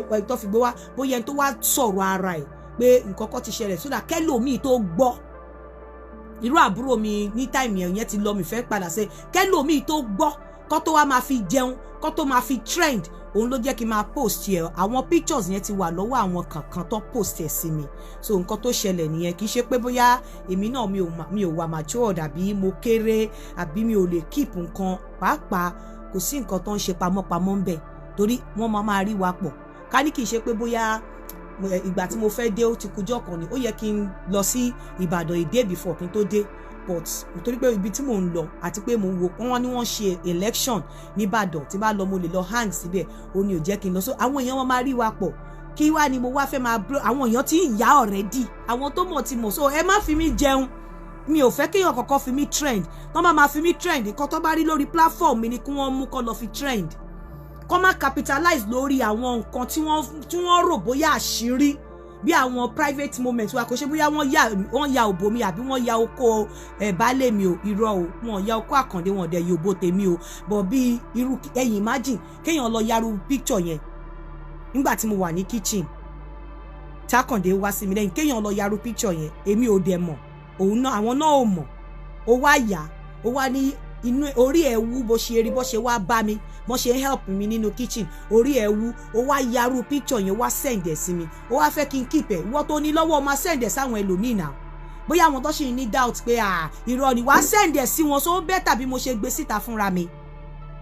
wá, bóyá ẹni tó wá sọ̀rọ̀ ara ẹ̀ pé nǹkan kan ti ṣẹlẹ̀ sódà kẹ́lòmíì tó gbọ́. Irú àbúrò mi ní táìmì yẹn ti lọ, mi fẹ́ padà sí kẹ́lòmíì tó gbọ́ kó tó wá máa fi jẹun, kó tó máa fi trend, òun ló jẹ́ kí n máa post ẹ̀. Àwọn pictures yẹn ti wà lọ́wọ́ àwọn kankan tó post ẹ̀ sí mi. So nǹkan tó ṣẹlẹ̀ nìyẹn, kì í ṣe pé bóyá èmi náà mi ò wà matured àbí mo kéré àbí mi ò lè keep nǹkan, pàápàá kò sí nǹkan tó ń ṣe pamọ́pamọ́ ń bẹ̀ torí wọ́n máa rí wa pọ̀. Ká ní kì í ṣe pé bóyá ìgbà tí mo fẹ́ dé ó ti kújọ́ kan ni, ó yẹ kí n lọ sí Ìbàdàn a day before kí n tó dé, but nítorí pé ibi tí mò ń lọ àti pé mò ń wo wọ́n ní wọ́n ṣe election ní Ìbàdàn, tí bá lọ mo lè lọ hang síbẹ̀, ó ní ò jẹ́ kí n lọ. So àwọn èèyàn wọn máa rí wa pọ̀, kí wá ni mo wá fẹ́ máa blow, àwọn èèyàn tí ń yá already, àwọn tó mọ̀ ti mọ̀. So ẹ má fi mí jẹun, mi ò fẹ́ kéèyàn kankan fi mí trend. Tọ́ máa fi mí trend, nǹkan tó bá rí lórí platform mi ni kí wọ́n mú kó lọ fi trend, kó má capitalize lórí àwọn nǹkan tí wọ́n rò bóyá àṣírí, bí àwọn private moment wa, kò ṣe bóyá wọ́n ya òbò mi àbí wọ́n ya oko baálé mi o, irọ́ o, wọ́n ya oko Àkàndé, wọ́n dẹ̀ yòbó tèmi o. But bí irú ẹ̀yin imagine kéèyàn lọ yaru picture yẹn nígbà tí mo wà ní kitchen tí Àkàndé wá sí mi lẹ́yìn, kéèyàn lọ yaru picture yẹn, èmi ò dẹ̀ mọ̀, òun náà àwọn náà ò mọ̀, ó wá yá, ó wá ní inú orí ẹ̀ wú bó ṣe rí, bó ṣe wá bá mi, bó ṣe help mi nínú kitchen, orí ẹ̀ wú, ó wá yaru picture yẹn, wá send ẹ̀ sí mi, ó wá fẹ́ kí n keep ẹ̀. Ìwọ tó ní lọ́wọ́ máa send ẹ̀ sáwọn ẹlòmíì náà, bóyá àwọn tó ṣì ní doubt pé irọ́ ni, wá send ẹ̀ sí wọn. So better bí mo ṣe gbé síta fúnra mi,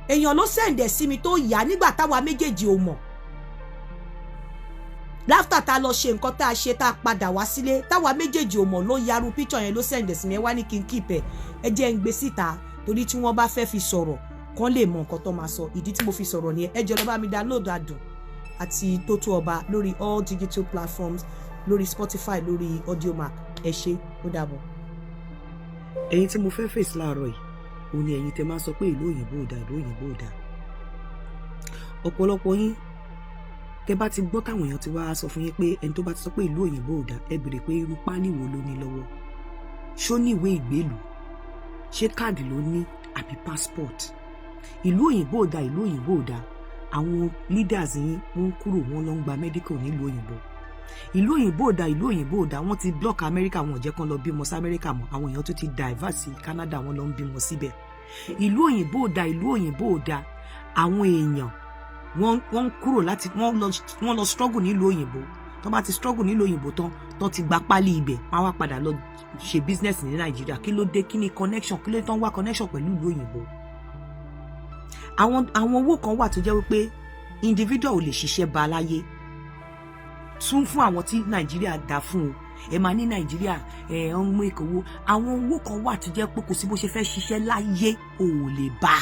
èèyàn ló send ẹ̀ sí mi tó yá nígbà táwa méjèèjì ò mọ̀. Láfta tá lọ ṣe nǹkan tá a ṣe, tá a padà wá sílé, táwa méjèèjì ò mọ̀, ló yaru picture yẹn, ló send ẹ̀ sí mi, ẹ wá ní kí n keep ẹ̀, ẹ jẹ́ n gbé síta torí tí wọ́n bá fẹ́ fi sọ̀rọ̀ kán lè mọ nǹkan tó máa sọ. Ìdí tí mo fi sọ̀rọ̀ nìyẹn. Ẹ jọ̀ọ́ lọ bá mi download Adùn àti Tótó Ọba lórí all digital platforms, lórí Spotify, lórí Audiomack. Ẹ ṣé, ó dàbọ̀. Ẹ̀yin tí mo fẹ́ fèsì láàárọ̀ yìí, òun ni ẹ̀yin tẹ́ máa sọ pé ìlú òyìnbó ò dá, ìlú òyìnbó ò dá. Ọ̀pọ̀lọpọ̀ yín tẹ́ bá ti gbọ́ táwọn èèyàn ti wá sọ fún yín pé ẹni tó bá ti sọ pé ìlú òyìnbó ò dá, ẹ béèrè pé irú páálí wo ló ní lọ́wọ́. Ṣó ní ìwé ìgbélùú? Ṣé káàdì ló ní àbí passport? Ìlú òyìnbó ò dá, ìlú òyìnbó ò dá. Àwọn leaders yín wọ́n kúrò, wọ́n lọ ń gba medical nílùú òyìnbó. Ìlú òyìnbó ò dá, ìlú òyìnbó ò dá. Wọ́n ti block America, wọn ò jẹ́ kán lọ bímọ sí America mọ́. Àwọn èèyàn tó ti divert sí Canada, wọ́n lọ ń bímọ síbẹ̀. Ìlú òyìnbó ò dá, ìlú òyìnbó ò dá. Àwọn èèyàn wọ́n kúrò láti wọ́n lọ struggle nílùú òyìnbó tó bá ti struggle nílùú òyìnbó tán ti gba pálí ibẹ̀ wọ́n wá padà lọ ṣe business ní Nàìjíríà. Kí ló dé? Kí ni connection? Kí ló tán wá connection pẹ̀lú ìlú òyìnbó? Àwọn owó kan wà tó jẹ́ wípé individual ò lè ṣiṣẹ́ ba láyé tún fún àwọn tí Nàìjíríà dá fún o. Ẹ máa ní Nàìjíríà ń mú ìkówó. Àwọn owó kan wà tó jẹ́ pé kò sí bó ṣe fẹ́ ṣiṣẹ́ láyé ò lè bá.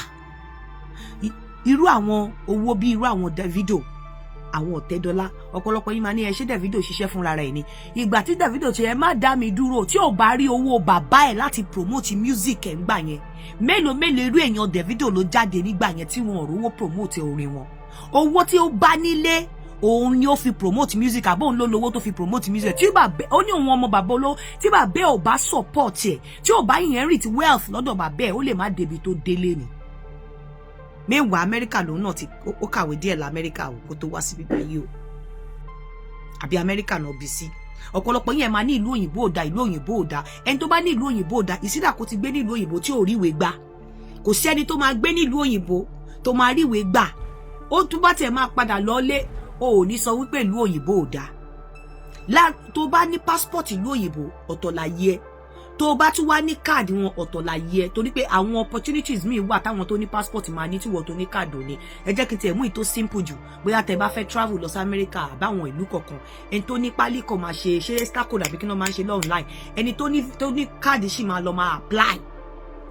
Irú àwọn owó bí irú àwọn Davido, àwọn Ọ̀tẹ́dọ́lá, ọ̀pọ̀lọpọ̀ yín máa ní ṣé Davido ṣiṣẹ́ fúnra rẹ̀ ni. Ìgbà tí Davido ṣe má dá mi dúró tí ò bá rí owó bàbá ẹ̀ láti promote music ẹ̀ ńgbà yẹn. Mélòó irú èèyàn Davido ló jáde nígbà yẹn tí wọn ò rówó promote orin wọn. Owó tí ó bá nílé òun ni ó fi promote music, àbọ̀ òun ló lówó tó fi promote music. Tí bàbá ó ní òun ọmọ bàbá olówó, tí bàbá ò bá support ẹ̀, tí ò bá inherit wealth lọ́dọ̀ bàbá ẹ̀, ó lè má débi tó délé ni. Mẹ́wàá Amẹ́ríkà lòun náà ó kàwé díẹ̀ l'Amẹ́ríkà o kó tó wá sí bíbá yìí o. Àbí Amẹ́ríkà náà bí sí. Ọ̀pọ̀lọpọ̀ yẹn máa ní ìlú òyìnbó ò dá, ìlú òyìnbó ò dá. Ẹni tó bá ní ìlú òyìnbó ò dá, ìsídà kó ti gbé ní ìlú òyìnbó tí ò ríwèé gbà. Kò sí ẹni tó máa gbé ní ìlú òyìnbó tó máa ríwèé gbà. Ó tún bá tẹ̀ máa padà lọ́lé, o ò ní sọ wípé ìlú òyìnbó ò dá. Tó bá ní passport ìlú òyìnbó ọ̀tọ̀ láyé. Tó bá tún wá ní káàdì wọn ọ̀tọ̀ láyé. Torí pé àwọn opportunities míì wà táwọn tó ní passport máa ní tí wọ́n tó ní káàdì òní. Ẹ jẹ́ kí n tiẹ̀ mú ìtó simple jù. Bóyá tẹ bá fẹ́ travel lọ sí Amẹ́ríkà àbáwọn ìlú kọ̀ọ̀kan. Ẹni tó ní pálí kan máa ṣe star code àbí kí wọ́n máa ń ṣe online. Ẹni tó ní káàdì sì máa lọ máa apply.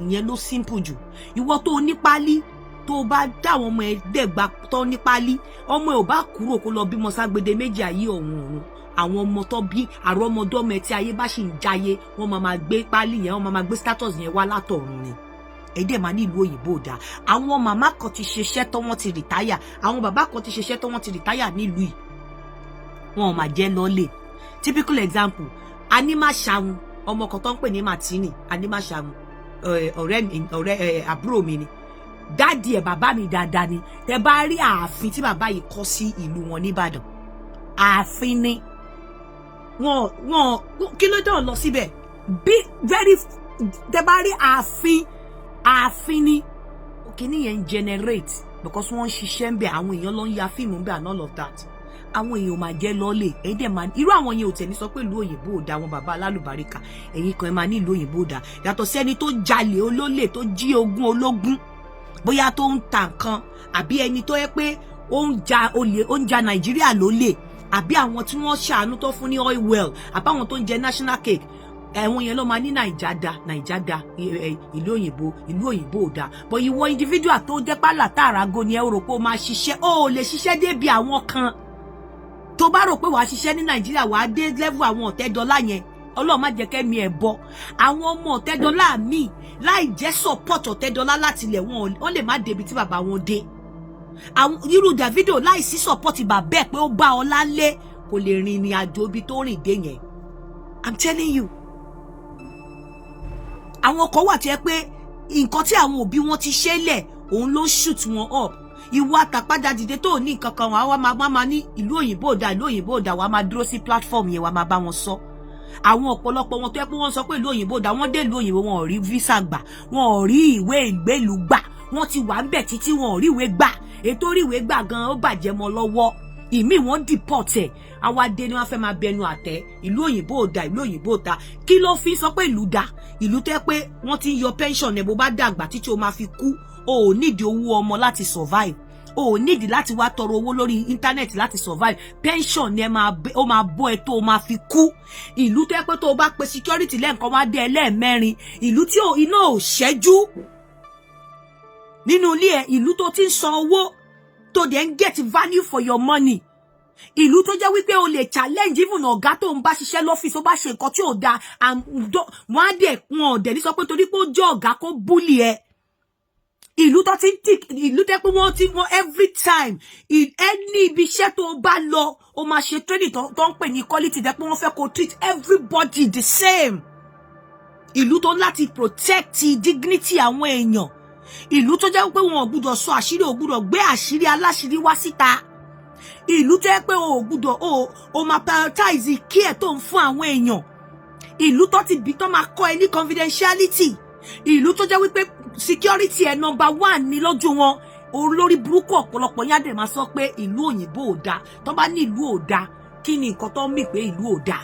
Ìyẹn ló simple jù. Ìwọ tó ní pálí tó bá dáwọn ọmọ ẹ dẹ̀gbà tó ní pálí, ọmọ ẹ ò bá kúrò kó lọ bímọ ságbede méjì ayé ọ̀run. Àwọn ọmọ tó bí àrọ́mọdọ́mọ ẹ tí ayé bá sì ń jayé, wọ́n máa gbé pálí yẹn, wọ́n máa gbé status yẹn wá látọ̀run ni. Èdè máa ní ìlú òyìnbó dá. Àwọn màmá kan ti ṣiṣẹ́ tó wọ́n ti rìtáyà, àwọn bàbá kan ti ṣiṣẹ́ tó wọ́n ti rìtáyà nílùú yìí. Wọn ò máa jẹ́ lọ́lẹ̀. Typical example, Animashaun, ọmọ kan tó ń pè ní Martini, Animashaun, ọ̀rẹ́ àbúrò mi ni. Dáàdì ẹ̀ bàbá mi dáadáa ni. Tẹ bá rí ààfin tí bàbá yìí kọ́ sí ìlú wọn nìbàdàn. Ààfin ni. Wọn kí ló dán lọ síbẹ̀? Tẹ bá rí ààfin ni. Kíní yẹn generate because wọ́n ń ṣiṣẹ́ ń bẹ̀, àwọn èèyàn ló ń ya fíìmù ń bẹ̀ and all of that. Àwọn èèyàn máa jẹ́ lọ́lẹ̀. Ẹ̀yin dẹ̀ máa irú àwọn yẹn ò tẹ̀ ní sọ pé ìlú òyìnbó ò dá, àwọn bàbá alálùbáríkà. Ẹ̀yin kan ẹ máa ní ìlú òyìnbó ò dá. Yàtọ̀ sí ẹni tó jalè olólè tó jí ogún ológun. Bóyá tó ń ta nǹkan àbí ẹni tó yẹ pé ó ń ja olè, ó ń ja Nàìjíríà lólè, àbí àwọn tí wọ́n ṣàánú tó fún ní oil well, àbí àwọn tó ń jẹ national cake. Ẹ̀wọ̀n yẹn ló máa ní Nàìjáda ìlú òyìnbó ò dá. But ìwọ individual tó jẹ́ pálá tààràgò ni ẹ rò pé ó máa ṣiṣẹ́, ó lè ṣiṣẹ́ débi àwọn kan. Tó bá rò pé wàá ṣiṣẹ́ ní Nàìjíríà wàá dé level àwọn Ọ̀tẹ́dọ́lá yẹn, Ọlọ́run má jẹ́ kẹ́mi ẹ̀ bọ́. Àwọn ọmọ Ọ̀tẹ́dọ́lá míì láì jẹ́ support Ọ̀tẹ́dọ́lá láti ilẹ̀ wọn lè má débi tí bàbá wọn dé. Àwọn irú Davido láì sí support bàbá ẹ̀ pé ó bá ọlá lé kò lè rìn ní àjò ibi tó rìn dé yẹn. I'm telling you. Àwọn kan wà tí ẹ pé nǹkan tí àwọn òbí wọn ti ṣe lẹ̀ òun ló shoot wọn up. Ìwọ àtàpádà dìde tó ní nǹkan kan wà máa ní ìlú òyìnbó dá, ìlú òyìnbó dá, wà máa dúró sí platform yẹn, wà máa bá wọn sọ. Àwọn ọ̀pọ̀lọpọ̀ wọn tó yẹ pé wọ́n sọ pé ìlú òyìnbó dá, wọ́n dé ìlú òyìnbó wọn ò rí visa gbà, wọn ò rí ìwé ìgbélú gbà, wọ́n ti wà ń bẹ̀ títí wọn ò rí ìwé gbà. Ètò orí ìwé gbà gan ó bàjẹ́ mọ́ lọ́wọ́. Ìmí wọn deport ẹ̀, àwádé ni wọ́n fẹ́ máa bẹnu àtẹ́ ìlú òyìnbó dá, ìlú òyìnbó ta. Kí ló fi sọ pé ìlú dá? Ìlú tó yẹ pé wọ́n ti ń yọ pension ẹ̀ bó bá dàgbà títí o máa fi kú, o ò nídìí owó ọmọ láti survive. O nídìí láti wá tọrọ owó lórí internet láti survive. Pension ni ó máa bọ́ ẹ tó o máa fi kú. Ìlú tó yẹ pé tó o bá pe security lẹ́ẹ̀kan wá dé ẹlẹ́ẹ̀mẹ́rin. Ìlú tí iná ò ṣẹ́jú nínú ilé ẹ̀. Ìlú tó ti ń san owó tó dẹ̀ ń get value for your money. Ìlú tó jẹ́ wípé o lè challenge even ọ̀gá tó ń bá ṣiṣẹ́ lọ́fíìsì ó bá ṣe nǹkan tí ò dáa. Wọ́n á dẹ̀ wọn ò dẹ̀ ní sọ pé torí pé ó jẹ́ ọ̀gá kó bully ẹ. Ìlú tó ti ń tì, ìlú tẹ́ pé wọ́n every time any ibi iṣẹ́ tó bá lọ o máa ṣe training tó ń pè ní quality tẹ́ pé wọ́n fẹ́ kó treat everybody the same. Ìlú tó láti protect dignity àwọn èèyàn. Ìlú tó jẹ́ pé wọn ò gbúdọ̀ sọ àṣírí, ò gbúdọ̀ gbé àṣírí aláṣírí wá síta. Ìlú tó jẹ́ pé o gbúdọ̀ o máa prioritize care tó ń fún àwọn èèyàn. Ìlú tó ti bí tó máa kọ́ ẹ ní confidentiality. Ìlú tó jẹ́ wípé security ẹ̀ number 1 ní lójú wọn. Olórí burúkú ọ̀pọ̀lọpọ̀ yá dẹ̀ máa sọ pé ìlú òyìnbó ò dá. Tó bá ní ìlú ò dá, kí ni nǹkan tó ń mì pé ìlú ò dáa.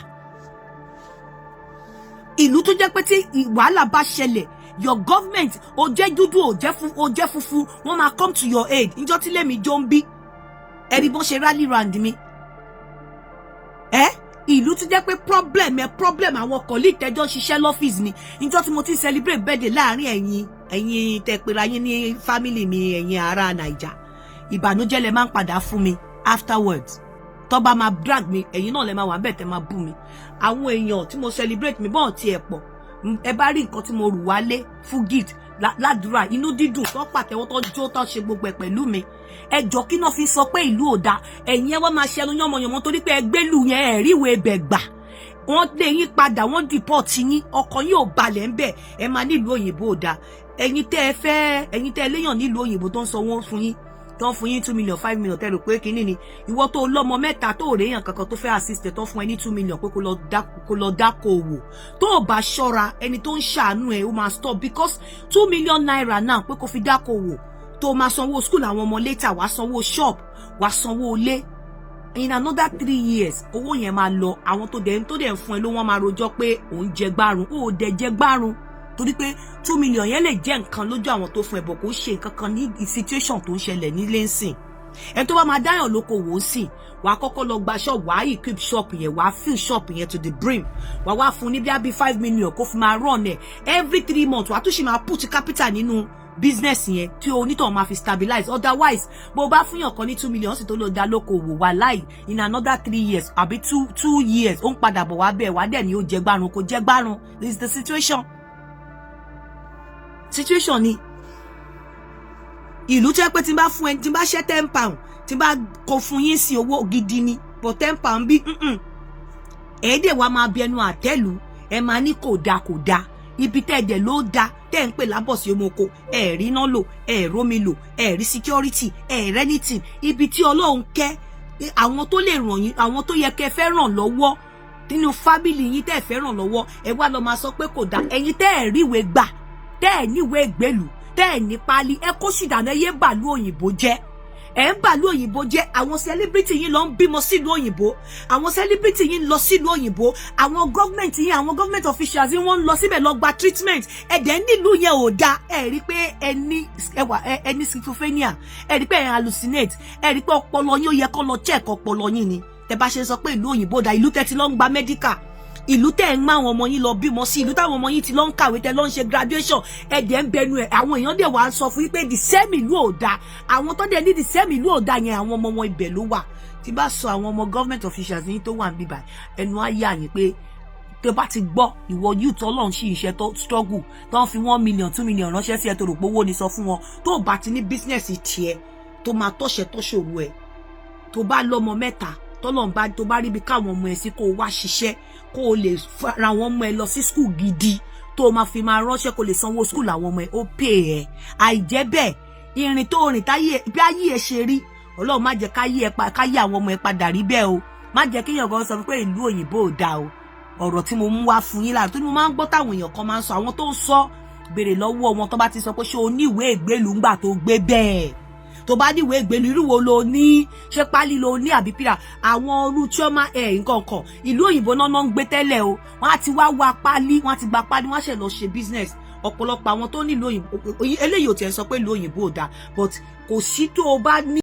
Ìlú tó jẹ́ pé tí wàhálà bá ṣẹlẹ̀, your government ó jẹ́ dúdú ó jẹ́ funfun, wọ́n máa come to your aid. Níjọ́ tí lèmi jó ń bí ẹ̀rí bó ṣe rally round mi. Ìlú tó jẹ́ pé problem àwọn colleague tẹ́jọ́ ṣiṣẹ́ lọ́fíìsì ni. Níjọ́ tí mo ti celebrate birthday láàrin ẹ̀yin tẹ̀pẹ̀rẹ̀ yín ní family mi, ẹ̀yin ará Naija, ìbànújẹ́ lẹ máa ń padà fún mi afterwards. Tó bá máa drag mi, ẹ̀yin náà lẹ máa wà bẹ́ẹ̀ tẹ́ máa bú mi. Àwọn èèyàn tí mo celebrate mi bọ́ọ̀ ti ẹ̀ pọ̀, ẹ bá rí nǹkan tí mo rù wálé fún gift ládùúrà, inú dídùn tó pàtẹ́wọ́ tó jó tó ṣe gbogbo ẹ̀ pẹ̀lú mi. Ẹ jọ kí náà fi sọ pé ìlú ò dáa, ẹ̀yin ẹ wá máa ṣẹnu yánmọyànmọ torí pé ẹgbẹ́lú yẹn ẹ̀rí ìwé ibẹ̀ gbà. Wọ́n lé yín padà, wọ́n deport yín, ọkàn yín ò balẹ̀ ń bẹ̀, ẹ máa nílùú òyìnbó ò dáa. Ẹ̀yin tẹ́ léyàn nílùú òyìnbó tó ń sanwó fún yín, tó ń fún yín 2 million 5 million tẹ́ rò pé kíní ni. Ìwọ tó lọ́mọ mẹ́ta tó réyàn kankan tó fẹ́ assist tó fún ẹ ní 2 million pé kó lọ dáko òwò. Tó o bá ṣọ́ra, ẹni tó ń ṣàánú ẹ ó máa stop, because 2 million naira náà pé kó fi dáko òwò, tó máa sanwó school àwọn ọmọ later, wàá sanwó shop, wàá sanwó ilé. In another 3 years owó yẹn máa lọ. Àwọn tó dẹ̀ ń fún ẹ ló wọ́n máa rojọ́ pé òun jẹ gbárùn. Ó dẹ̀ jẹ gbárùn torí pé 2 million yẹn lè jẹ́ nǹkan lójú àwọn tó fún ẹ, bọ̀ kó ṣe nǹkan kan ní situation tó ń ṣẹlẹ̀ nílé ńsìn. Ẹni tó bá máa dáyàn lóko wò ó sìn, wàá kọ́kọ́ lọ gba shop, wàá equip shop yẹn, wàá fill shop yẹn to the brim, wàá wá fún ní bí 5 million kó fi máa run ẹ̀ every 3 months. Wàá tún ṣì máa put capital nínú business yẹn tí onítọ̀ máa fi stabilize. Otherwise bó bá fún yàn kan ní 2 million sì tó lọ dá lóko wò, wà láì in another 3 years àbí 2 years ó ń padà bọ̀ wá bẹ́ẹ̀, wá dẹ̀ ni ó jẹ gbárùn kò jẹ gbárùn. This is the situation ni. Ìlú tó yẹ pé tí n bá fún ẹ, tí n bá ṣẹ́ 10 pound, tí n bá kó fún yín sí owó gidi ni, but 10 pound bí ẹ̀ẹ́dẹ̀ wa máa bí ẹnu àtẹ́lù, ẹ máa ní kò dáa. Ibi tẹ́ẹ̀dẹ̀ ló dá tẹ́ ń pè lábọ̀sí omoko, ẹ̀rí iná lò, ẹ̀rómi lò, ẹ̀rí security, ẹ̀rẹ́ anything. Ibi tí Ọlọ́run kẹ́ àwọn tó lè ràn yín, àwọn tó yẹ kẹ́ fẹ́ ràn lọ́wọ́ nínú family yín tẹ́ fẹ́ ràn lọ́wọ́, ẹ wá lọ máa sọ pé kò dáa. Ẹ̀yin tẹ́ ẹ̀ rí ìwé gbà, tẹ́ ẹ̀ níwèé ìgbélú, tẹ́ ẹ̀ ní pálí, ẹ kó sì dànù, ẹ yé bàlú òyìnbó jẹ́. Ẹ ń bàlú òyìnbó jẹ́. Àwọn celebrity yín lọ ń bímọ sílùú òyìnbó, àwọn celebrity yín lọ sílùú òyìnbó, àwọn government yín, àwọn government officials yín wọ́n ń lọ síbẹ̀ lọ gba treatment. Ẹ̀dẹ̀ nílùú yẹn ò dáa. Ẹ rí pé ẹni schizophrenia, ẹ rí pé ẹ hallucinate, ẹ rí pé ọpọlọ yín ó yẹ kó lọ check ọpọlọ yín ni. Tẹ́ bá ṣe sọ pé ìlú òyìnbó dá, ìlú tẹ́ ti lọ ń gba medical, ìlú tẹ́ ń má àwọn ọmọ yín lọ bímọ sí, ìlú táwọn ọmọ yín ti lọ ń kàwé, tẹ́ lọ ń ṣe graduation, ẹ̀dẹ̀ ń bẹnu ẹ̀. Àwọn èèyàn dẹ̀ wá sọ fún yín pé the same ìlú ò dáa. Àwọn tó dẹ̀ ní the same ìlú ò dáa yẹn, àwọn ọmọ wọn ibẹ̀ ló wà. Tí bá sọ àwọn ọmọ government officials yín tó wà ń bíbà, ẹnu á yà yín pé tó bá ti gbọ́ ìwọ youth Ọlọ́run sí iṣẹ́ tó struggle, tó ń fi 1 million 2 million ránṣẹ́ sí ẹ tó rò pé owó ni, sọ fún wọn tó bá ti ní business tiẹ̀ tó máa tọ́ṣòro ẹ̀, tó bá lọ́mọ mẹ́ta tọ́lọ́run bá tó bá rí bí káwọn ọmọ ẹ̀ sí kó wá ṣiṣẹ́, kó o lè ra àwọn ọmọ ẹ lọ sí school gidi tó máa fi máa ránṣẹ́, kó lè sanwó school àwọn ọmọ ẹ, ó pè ẹ́. Àìjẹ́ bẹ́ẹ̀, ìrìn tó rìn táyé bí ayé ẹ ṣe rí, Ọlọ́run má jẹ́ káyé àwọn ọmọ ẹ padà rí bẹ́ẹ̀ o. Má jẹ́ kí èèyàn kan sọ pé ìlú òyìnbó ò dáa o. Ọ̀rọ̀ tí mo mú wá fún yín lára tó ní mo máa ń gbọ́ táwọn èèyàn kan máa ń sọ, àwọn tó ń sọ béèrè lọ́wọ́ wọn tó bá ti sọ pé ṣé o ní ìwé ìgbélú ńgbà tó gbé bẹ́ẹ̀. Tó bá ní ìwé ìgbélú irú wo lo ní, ṣé pálí lo ní àbí pírà. Àwọn orú chioma nǹkan kan ìlú òyìnbó náà ń gbé tẹ́lẹ̀ o, wọ́n á ti wá pálí, wọ́n á ti gba pálí, wọ́n á ṣe lọ ṣe business. Ọ̀pọ̀lọpọ̀ àwọn tó nílùú òyìnbó, eléyìí ò tiẹ̀ sọ pé ìlú òyìnbó ò dáa, but kò sí tó o bá ní